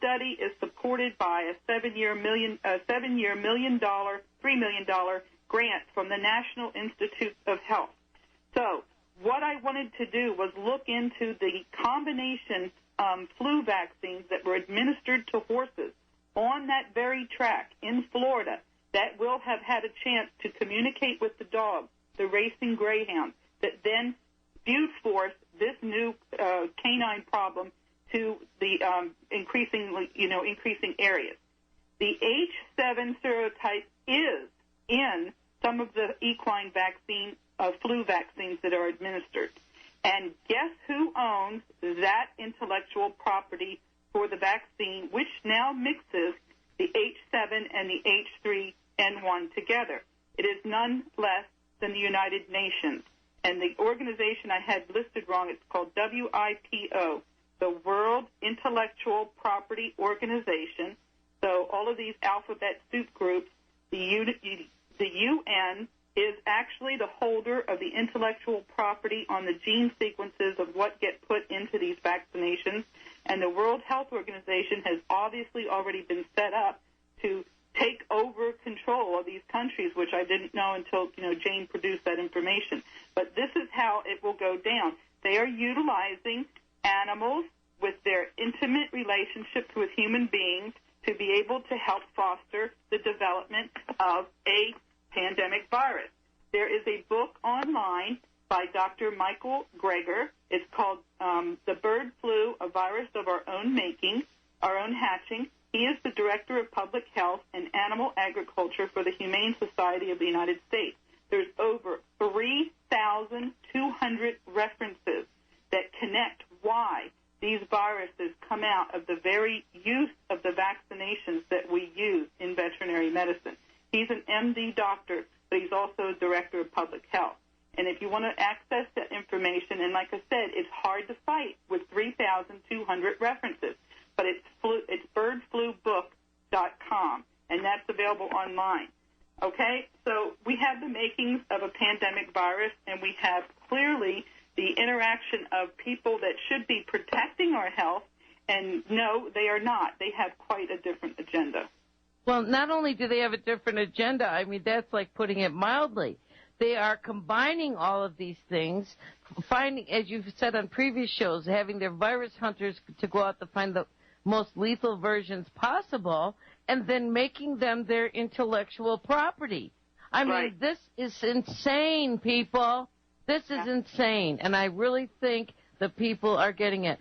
study is supported by a $3 million grant from the National Institute of Health. So what I wanted to do was look into the combination flu vaccines that were administered to horses on that very track in Florida that will have had a chance to communicate with the dogs, the racing greyhounds, that then spewed forth this new canine problem to the increasing areas. The H7 serotype is in some of the equine flu vaccines that are administered. And guess who owns that intellectual property for the vaccine, which now mixes the H7 and the H3N1 together? It is none less than the United Nations. And the organization I had listed wrong, it's called WIPO, the World Intellectual Property Organization. So all of these alphabet soup groups, the UN is actually the holder of the intellectual property on the gene sequences of what get put into these vaccinations. And the World Health Organization has obviously already been set up to take over control of these countries, which I didn't know until, Jane produced that information. But this is how it will go down. They are utilizing animals with their intimate relationships with human beings to be able to help foster the development of a pandemic virus. There is a book online by Dr. Michael Greger. It's called The Bird Flu, a Virus of Our Own Making, Our Own Hatching. He is the Director of Public Health and Animal Agriculture for the Humane Society of the United States. There's over 3,200 references that connect why these viruses come out of the very use of the vaccinations that we use in veterinary medicine. He's an MD doctor, but he's also a Director of Public Health. And if you want to access that information, and like I said, it's hard to fight with 3,200 references, but it's birdflubook.com, and that's available online. Okay? So we have the makings of a pandemic virus, and we have clearly the interaction of people that should be protecting our health, and no, they are not. They have quite a different agenda. Well, not only do they have a different agenda, I mean, that's like putting it mildly. They are combining all of these things, finding, as you've said on previous shows, having their virus hunters to go out to find the most lethal versions possible, and then making them their intellectual property. I mean, this is insane, people. This is insane, and I really think the people are getting it.